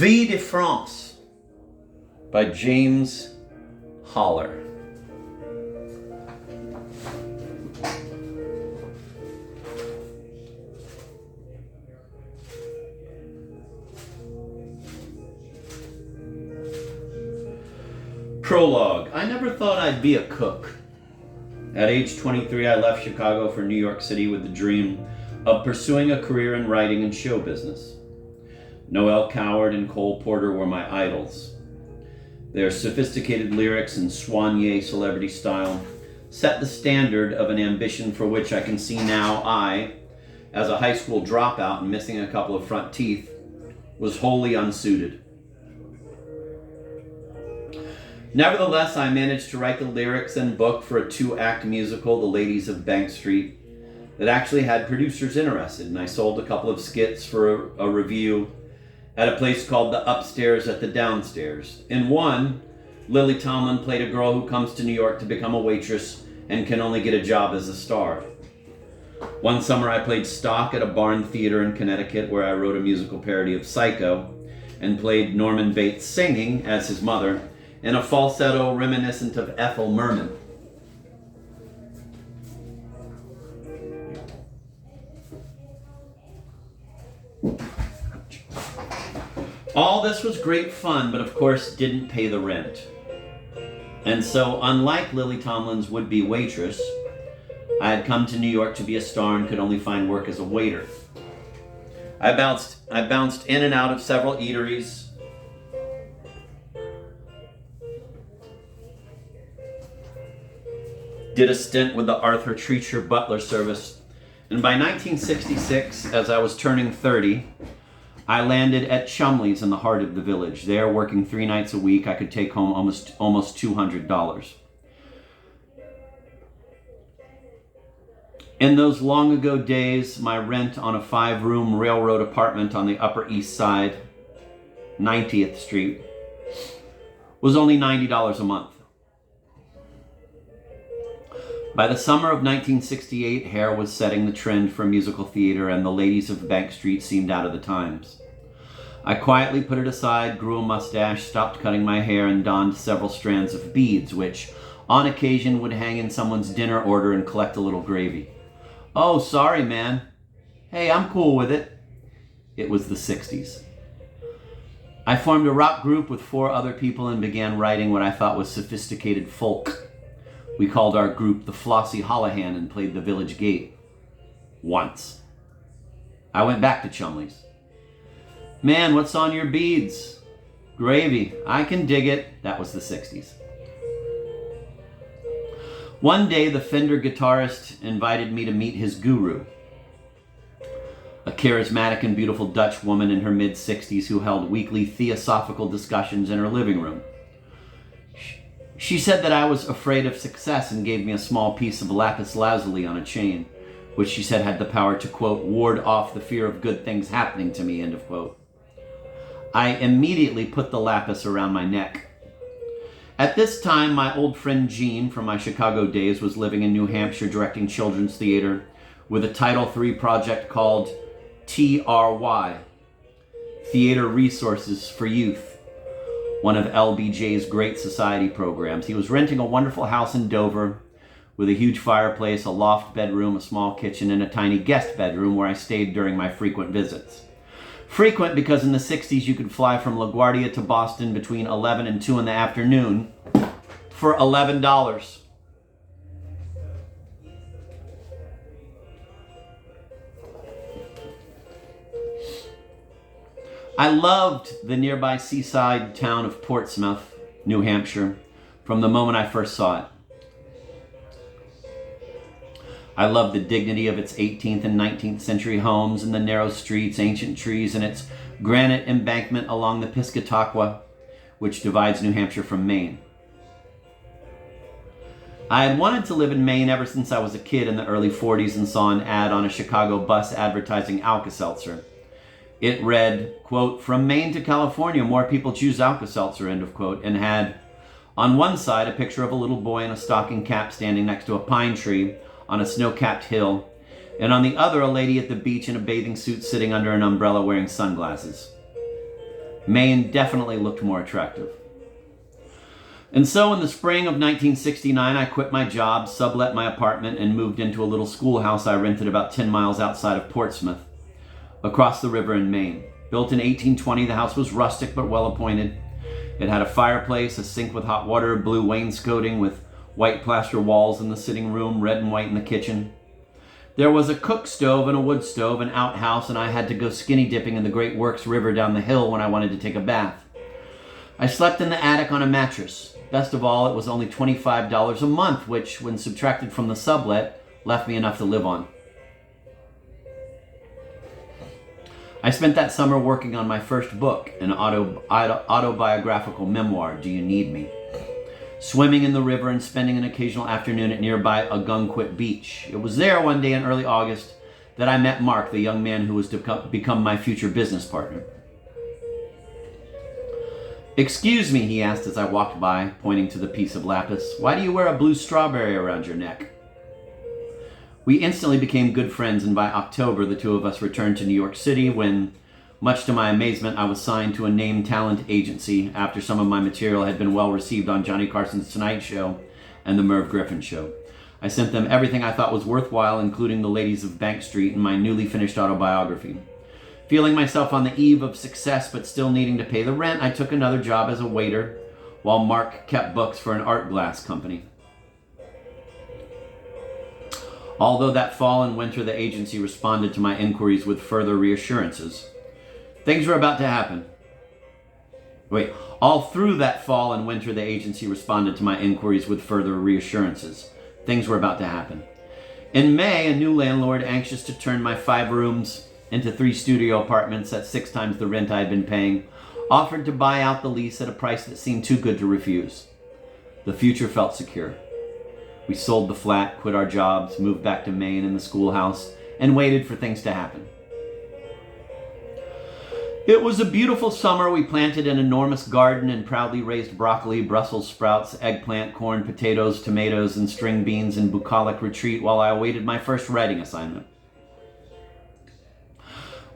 Vie de France by James Holler. Prologue. I never thought I'd be a cook. At age 23, I left Chicago for New York City with the dream of pursuing a career in writing and show business. Noel Coward and Cole Porter were my idols. Their sophisticated lyrics and soigné celebrity style set the standard of an ambition for which I can see now I, as a high school dropout and missing a couple of front teeth, was wholly unsuited. Nevertheless, I managed to write the lyrics and book for a 2-act musical, The Ladies of Bank Street, that actually had producers interested, and I sold a couple of skits for a review at a place called The Upstairs at the Downstairs. In one, Lily Tomlin played a girl who comes to New York to become a waitress and can only get a job as a star. One summer I played stock at a barn theater in Connecticut where I wrote a musical parody of Psycho and played Norman Bates singing as his mother in a falsetto reminiscent of Ethel Merman. All this was great fun, but of course didn't pay the rent. And so, unlike Lily Tomlin's would-be waitress, I had come to New York to be a star and could only find work as a waiter. I bounced in and out of several eateries, did a stint with the Arthur Treacher butler service, and by 1966, as I was turning 30, I landed at Chumley's in the heart of the village. There, working 3 nights a week, I could take home almost $200. In those long ago days, my rent on a 5-room railroad apartment on the Upper East Side, 90th Street, was only $90 a month. By the summer of 1968, hair was setting the trend for musical theater, and The Ladies of Bank Street seemed out of the times. I quietly put it aside, grew a mustache, stopped cutting my hair, and donned several strands of beads, which, on occasion, would hang in someone's dinner order and collect a little gravy. "Oh, sorry, man." "Hey, I'm cool with it." It was the 60s. I formed a rock group with 4 other people and began writing what I thought was sophisticated folk. We called our group the Flossie Holohan and played the Village Gate. Once. I went back to Chumley's. "Man, what's on your beads?" "Gravy." "I can dig it." That was the 60s. One day, the Fender guitarist invited me to meet his guru, a charismatic and beautiful Dutch woman in her mid-60s who held weekly theosophical discussions in her living room. She said that I was afraid of success and gave me a small piece of lapis lazuli on a chain, which she said had the power to, quote, ward off the fear of good things happening to me, end of quote. I immediately put the lapis around my neck. At this time, my old friend Gene from my Chicago days was living in New Hampshire directing children's theater with a Title III project called TRY, Theater Resources for Youth, one of LBJ's Great Society programs. He was renting a wonderful house in Dover with a huge fireplace, a loft bedroom, a small kitchen, and a tiny guest bedroom where I stayed during my frequent visits. Frequent because in the 60s you could fly from LaGuardia to Boston between 11 and 2 in the afternoon for $11. I loved the nearby seaside town of Portsmouth, New Hampshire, from the moment I first saw it. I loved the dignity of its 18th and 19th century homes and the narrow streets, ancient trees, and its granite embankment along the Piscataqua, which divides New Hampshire from Maine. I had wanted to live in Maine ever since I was a kid in the early 40s and saw an ad on a Chicago bus advertising Alka-Seltzer. It read, quote, "From Maine to California, more people choose Alka-Seltzer," end of quote, and had on one side a picture of a little boy in a stocking cap standing next to a pine tree on a snow-capped hill, and on the other a lady at the beach in a bathing suit sitting under an umbrella wearing sunglasses. Maine definitely looked more attractive. And so in the spring of 1969, I quit my job, sublet my apartment, and moved into a little schoolhouse I rented about 10 miles outside of Portsmouth, across the river in Maine. Built in 1820, the house was rustic but well appointed. It had a fireplace, a sink with hot water, blue wainscoting with white plaster walls in the sitting room, red and white in the kitchen. There was a cook stove and a wood stove, an outhouse, and I had to go skinny dipping in the Great Works River down the hill when I wanted to take a bath. I slept in the attic on a mattress. Best of all, it was only $25 a month, which, when subtracted from the sublet, left me enough to live on. I spent that summer working on my first book, an autobiographical memoir, Do You Need Me? Swimming in the river and spending an occasional afternoon at nearby Ogunquit Beach. It was there one day in early August that I met Mark, the young man who was to become my future business partner. "Excuse me," he asked as I walked by, pointing to the piece of lapis. "Why do you wear a blue strawberry around your neck?" We instantly became good friends, and by October, the two of us returned to New York City when, much to my amazement, I was signed to a named talent agency after some of my material had been well received on Johnny Carson's Tonight Show and The Merv Griffin Show. I sent them everything I thought was worthwhile, including The Ladies of Bank Street and my newly finished autobiography. Feeling myself on the eve of success but still needing to pay the rent, I took another job as a waiter while Mark kept books for an art glass company. Although that fall and winter the agency responded to my inquiries with further reassurances. Things were about to happen. All through that fall and winter the agency responded to my inquiries with further reassurances. Things were about to happen. In May, a new landlord, anxious to turn my 5 rooms into 3 studio apartments at 6 times the rent I had been paying, offered to buy out the lease at a price that seemed too good to refuse. The future felt secure. We sold the flat, quit our jobs, moved back to Maine in the schoolhouse, and waited for things to happen. It was a beautiful summer. We planted an enormous garden and proudly raised broccoli, Brussels sprouts, eggplant, corn, potatoes, tomatoes, and string beans in bucolic retreat while I awaited my first writing assignment.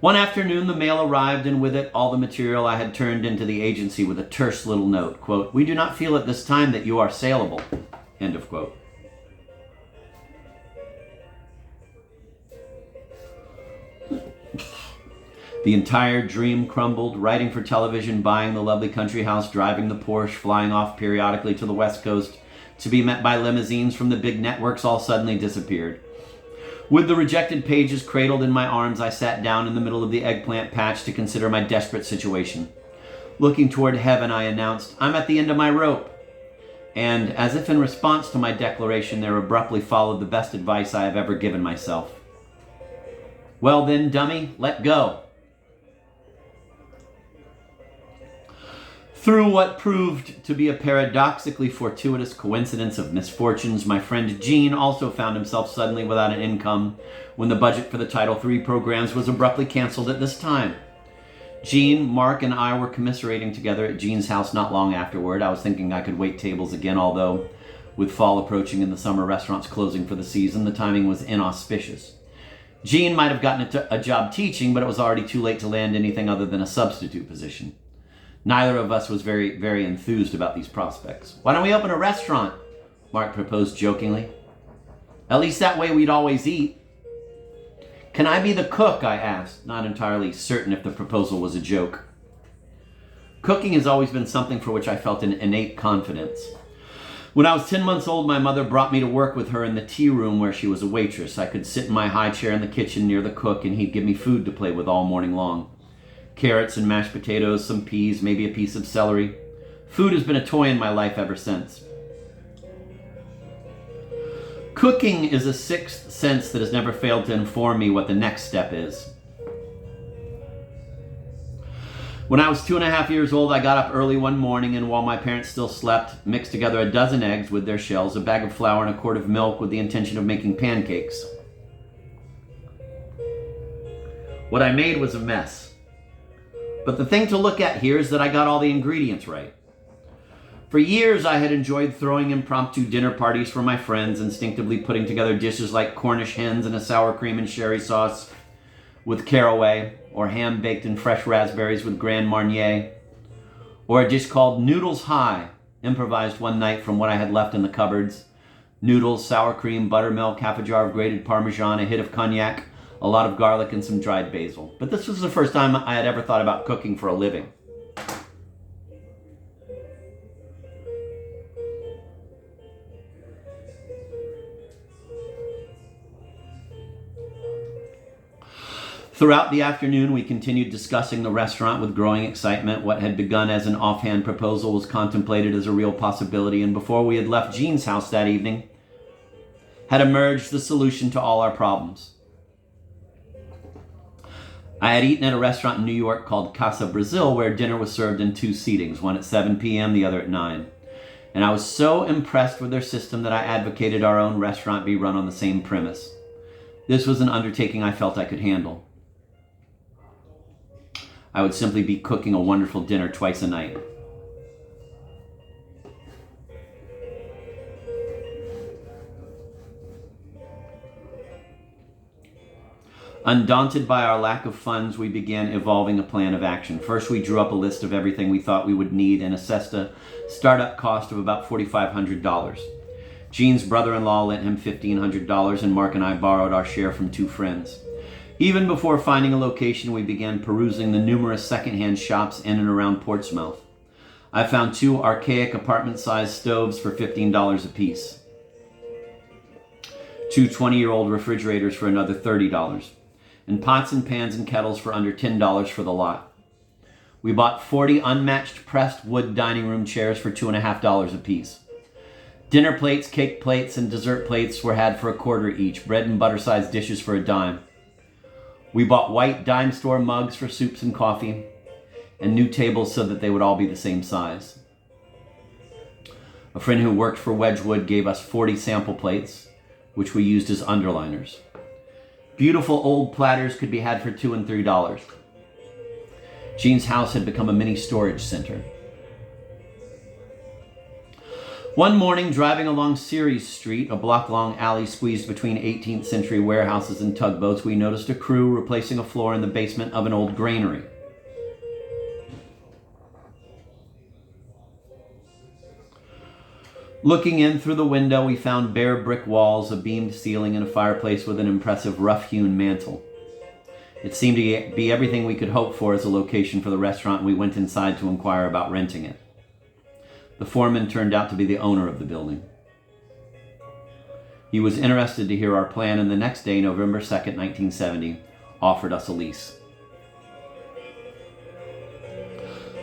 One afternoon, the mail arrived, and with it, all the material I had turned into the agency with a terse little note, quote, "We do not feel at this time that you are saleable," end of quote. The entire dream crumbled, writing for television, buying the lovely country house, driving the Porsche, flying off periodically to the West Coast to be met by limousines from the big networks all suddenly disappeared. With the rejected pages cradled in my arms, I sat down in the middle of the eggplant patch to consider my desperate situation. Looking toward heaven, I announced, "I'm at the end of my rope." And, as if in response to my declaration, there abruptly followed the best advice I have ever given myself. "Well then, dummy, let go." Through what proved to be a paradoxically fortuitous coincidence of misfortunes, my friend Gene also found himself suddenly without an income when the budget for the Title III programs was abruptly canceled at this time. Gene, Mark, and I were commiserating together at Gene's house not long afterward. I was thinking I could wait tables again, although with fall approaching and the summer restaurants closing for the season, the timing was inauspicious. Gene might have gotten a job teaching, but it was already too late to land anything other than a substitute position. Neither of us was very, very enthused about these prospects. "Why don't we open a restaurant?" Mark proposed jokingly. "At least that way we'd always eat." "Can I be the cook?" I asked, not entirely certain if the proposal was a joke. Cooking has always been something for which I felt an innate confidence. When I was 10 months old, my mother brought me to work with her in the tea room where she was a waitress. I could sit in my high chair in the kitchen near the cook, and he'd give me food to play with all morning long. Carrots and mashed potatoes, some peas, maybe a piece of celery. Food has been a toy in my life ever since. Cooking is a sixth sense that has never failed to inform me what the next step is. When I was 2.5 years old, I got up early one morning and while my parents still slept, mixed together a dozen eggs with their shells, a bag of flour, and a quart of milk with the intention of making pancakes. What I made was a mess. But the thing to look at here is that I got all the ingredients right. For years, I had enjoyed throwing impromptu dinner parties for my friends, instinctively putting together dishes like Cornish hens and a sour cream and sherry sauce with caraway, or ham baked in fresh raspberries with Grand Marnier. Or a dish called Noodles High, improvised one night from what I had left in the cupboards. Noodles, sour cream, buttermilk, half a jar of grated Parmesan, a hit of cognac, a lot of garlic, and some dried basil. But this was the first time I had ever thought about cooking for a living. Throughout the afternoon, we continued discussing the restaurant with growing excitement. What had begun as an offhand proposal was contemplated as a real possibility, and before we had left Jean's house that evening, had emerged the solution to all our problems. I had eaten at a restaurant in New York called Casa Brazil, where dinner was served in 2 seatings, one at 7 p.m., the other at 9. And I was so impressed with their system that I advocated our own restaurant be run on the same premise. This was an undertaking I felt I could handle. I would simply be cooking a wonderful dinner twice a night. Undaunted by our lack of funds, we began evolving a plan of action. First, we drew up a list of everything we thought we would need and assessed a startup cost of about $4,500. Gene's brother-in-law lent him $1,500, and Mark and I borrowed our share from 2 friends. Even before finding a location, we began perusing the numerous secondhand shops in and around Portsmouth. I found 2 archaic apartment-sized stoves for $15 apiece. 2 20-year-old refrigerators for another $30. And pots and pans and kettles for under $10 for the lot. We bought 40 unmatched pressed wood dining room chairs for $2.50 apiece. Dinner plates, cake plates, and dessert plates were had for $0.25 each. Bread and butter-sized dishes for $0.10. We bought white dime store mugs for soups and coffee, and new tables so that they would all be the same size. A friend who worked for Wedgwood gave us 40 sample plates, which we used as underliners. Beautiful old platters could be had for $2 and $3. Jean's house had become a mini storage center. One morning, driving along Ceres Street, a block-long alley squeezed between 18th century warehouses and tugboats, we noticed a crew replacing a floor in the basement of an old granary. Looking in through the window, we found bare brick walls, a beamed ceiling, and a fireplace with an impressive rough-hewn mantel. It seemed to be everything we could hope for as a location for the restaurant, and we went inside to inquire about renting it. The foreman turned out to be the owner of the building. He was interested to hear our plan, and the next day, November 2nd, 1970, offered us a lease.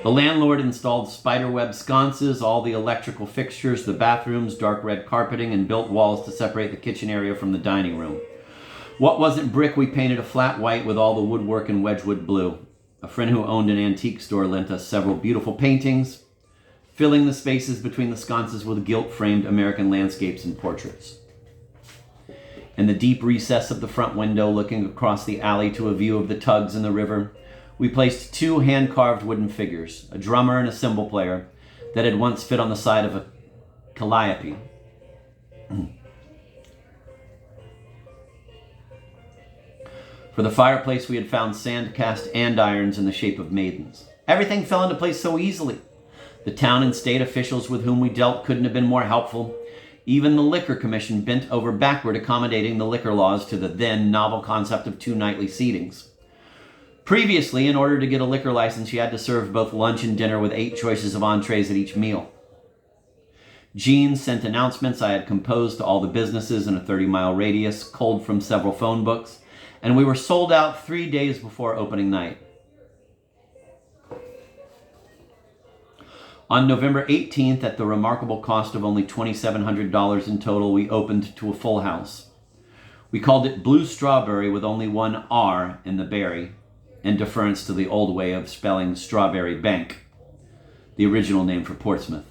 The landlord installed spiderweb sconces, all the electrical fixtures, the bathrooms, dark red carpeting, and built walls to separate the kitchen area from the dining room. What wasn't brick, we painted a flat white with all the woodwork in Wedgwood blue. A friend who owned an antique store lent us several beautiful paintings, filling the spaces between the sconces with gilt-framed American landscapes and portraits. In the deep recess of the front window, looking across the alley to a view of the tugs and the river, we placed 2 hand-carved wooden figures, a drummer and a cymbal player, that had once fit on the side of a calliope. For the fireplace, we had found sand-cast andirons in the shape of maidens. Everything fell into place so easily. The town and state officials with whom we dealt couldn't have been more helpful. Even the Liquor Commission bent over backward, accommodating the liquor laws to the then novel concept of 2 nightly seatings. Previously, in order to get a liquor license, you had to serve both lunch and dinner with 8 choices of entrees at each meal. Jean sent announcements I had composed to all the businesses in a 30-mile radius, culled from several phone books, and we were sold out 3 days before opening night. On November 18th, at the remarkable cost of only $2,700 in total, we opened to a full house. We called it Blue Strawberry with only 1 R in the berry, in deference to the old way of spelling Strawberry Bank, the original name for Portsmouth.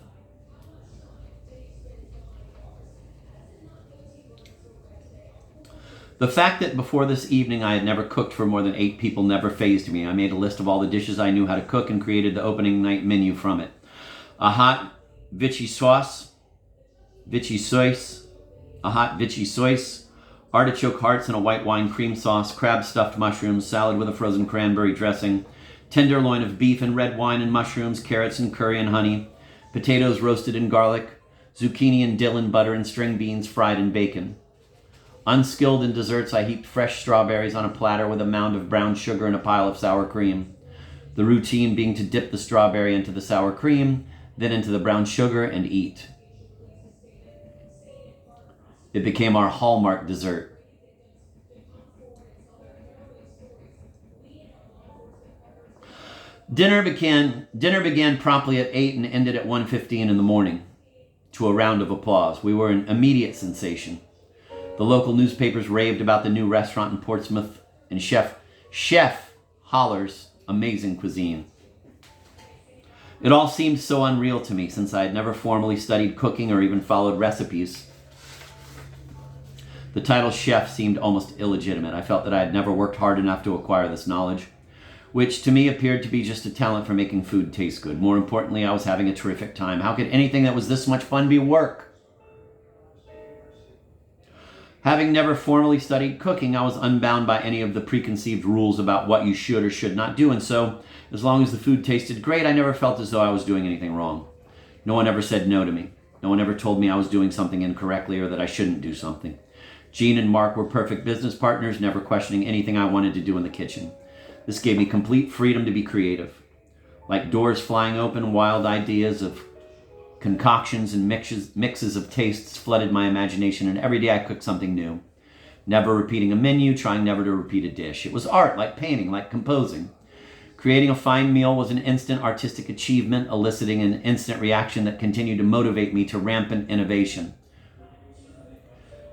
The fact that before this evening I had never cooked for more than 8 people never fazed me. I made a list of all the dishes I knew how to cook and created the opening night menu from it. A hot vichy sauce, artichoke hearts in a white wine cream sauce, crab stuffed mushrooms, salad with a frozen cranberry dressing, tenderloin of beef and red wine and mushrooms, carrots and curry and honey, potatoes roasted in garlic, zucchini and dill in butter, and string beans fried in bacon. Unskilled in desserts, I heaped fresh strawberries on a platter with a mound of brown sugar and a pile of sour cream. The routine being to dip the strawberry into the sour cream, then into the brown sugar, and eat. It became our hallmark dessert. Dinner began promptly at 8 and ended at 1:15 in the morning, to a round of applause. We were an immediate sensation. The local newspapers raved about the new restaurant in Portsmouth and Chef Holler's amazing cuisine. It all seemed so unreal to me, since I had never formally studied cooking or even followed recipes. The title chef seemed almost illegitimate. I felt that I had never worked hard enough to acquire this knowledge, which to me appeared to be just a talent for making food taste good. More importantly, I was having a terrific time. How could anything that was this much fun be work? Having never formally studied cooking, I was unbound by any of the preconceived rules about what you should or should not do, and so, as long as the food tasted great, I never felt as though I was doing anything wrong. No one ever said no to me. No one ever told me I was doing something incorrectly or that I shouldn't do something. Jean and Mark were perfect business partners, never questioning anything I wanted to do in the kitchen. This gave me complete freedom to be creative. Like doors flying open, wild ideas of concoctions and mixes of tastes flooded my imagination, and every day I cooked something new. Never repeating a menu, trying never to repeat a dish. It was art, like painting, like composing. Creating a fine meal was an instant artistic achievement, eliciting an instant reaction that continued to motivate me to rampant innovation.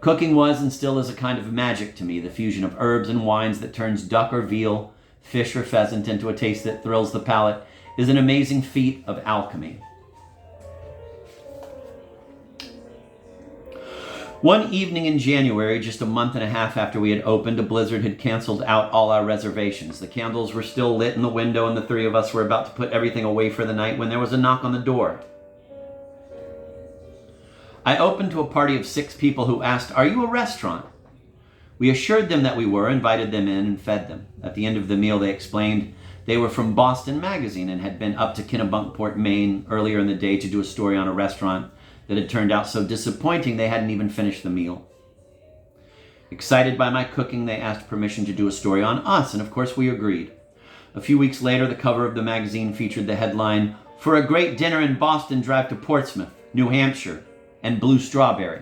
Cooking was and still is a kind of magic to me, the fusion of herbs and wines that turns duck or veal, fish or pheasant into a taste that thrills the palate is an amazing feat of alchemy. One evening in January, just a month and a half after we had opened, a blizzard had canceled out all our reservations. The candles were still lit in the window, and the three of us were about to put everything away for the night when there was a knock on the door. I opened to a party of 6 people who asked, "Are you a restaurant?" We assured them that we were, invited them in, and fed them. At the end of the meal, they explained they were from Boston Magazine and had been up to Kennebunkport, Maine earlier in the day to do a story on a restaurant that had turned out so disappointing they hadn't even finished the meal. Excited by my cooking, they asked permission to do a story on us, and of course we agreed. A few weeks later, the cover of the magazine featured the headline, "For a great dinner in Boston, drive to Portsmouth, New Hampshire, and Blue Strawberry."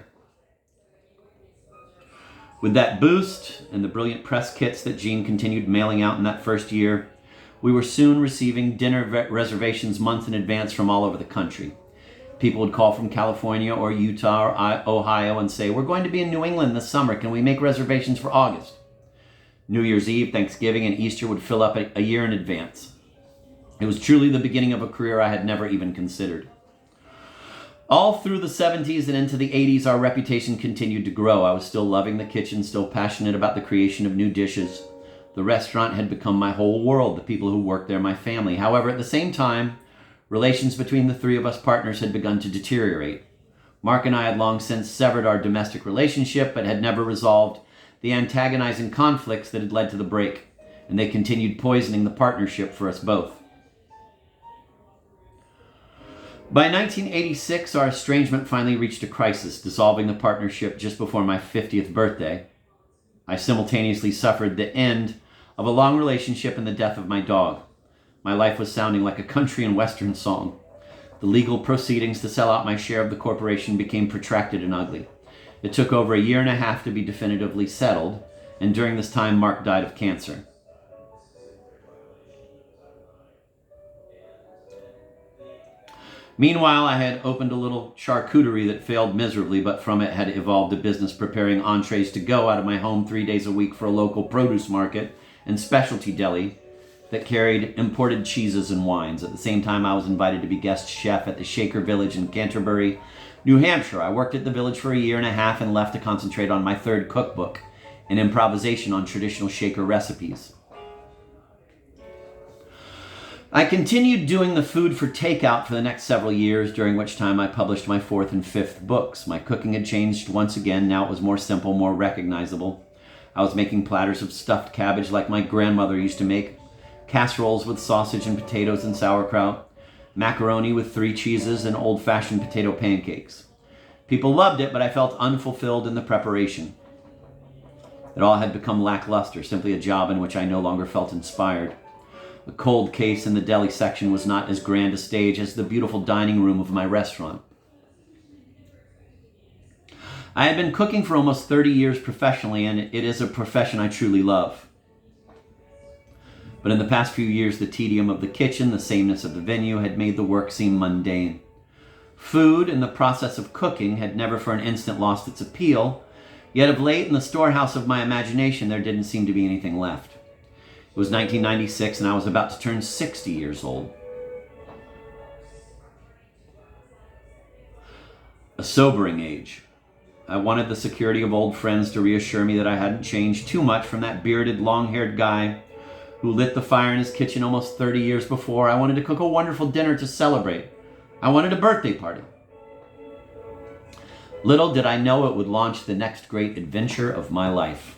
With that boost and the brilliant press kits that Jean continued mailing out in that first year, we were soon receiving dinner reservations months in advance from all over the country. People would call from California or Utah or Ohio and say, "We're going to be in New England this summer. Can we make reservations for August?" New Year's Eve, Thanksgiving, and Easter would fill up a year in advance. It was truly the beginning of a career I had never even considered. All through the 70s and into the 80s, our reputation continued to grow. I was still loving the kitchen, still passionate about the creation of new dishes. The restaurant had become my whole world, the people who worked there, my family. However, at the same time, relations between the three of us partners had begun to deteriorate. Mark and I had long since severed our domestic relationship, but had never resolved the antagonizing conflicts that had led to the break, and they continued poisoning the partnership for us both. By 1986, our estrangement finally reached a crisis, dissolving the partnership just before my 50th birthday. I simultaneously suffered the end of a long relationship and the death of my dog. My life was sounding like a country and western song. The legal proceedings to sell out my share of the corporation became protracted and ugly. It took over a year and a half to be definitively settled, and during this time, Mark died of cancer. Meanwhile, I had opened a little charcuterie that failed miserably, but from it had evolved a business preparing entrees to go out of my home 3 days a week for a local produce market and specialty deli that carried imported cheeses and wines. At the same time, I was invited to be guest chef at the Shaker Village in Canterbury, New Hampshire. I worked at the village for a year and a half and left to concentrate on my third cookbook, an improvisation on traditional Shaker recipes. I continued doing the food for takeout for the next several years, during which time I published my 4th and 5th books. My cooking had changed once again. Now it was more simple, more recognizable. I was making platters of stuffed cabbage like my grandmother used to make, casseroles with sausage and potatoes and sauerkraut, macaroni with 3 cheeses, and old-fashioned potato pancakes. People loved it, but I felt unfulfilled in the preparation. It all had become lackluster, simply a job in which I no longer felt inspired. The cold case in the deli section was not as grand a stage as the beautiful dining room of my restaurant. I had been cooking for almost 30 years professionally, and it is a profession I truly love. But in the past few years, the tedium of the kitchen, the sameness of the venue, had made the work seem mundane. Food and the process of cooking had never for an instant lost its appeal, yet of late in the storehouse of my imagination there didn't seem to be anything left. It was 1996 and I was about to turn 60 years old. A sobering age. I wanted the security of old friends to reassure me that I hadn't changed too much from that bearded, long-haired guy who lit the fire in his kitchen almost 30 years before. I wanted to cook a wonderful dinner to celebrate. I wanted a birthday party. Little did I know it would launch the next great adventure of my life.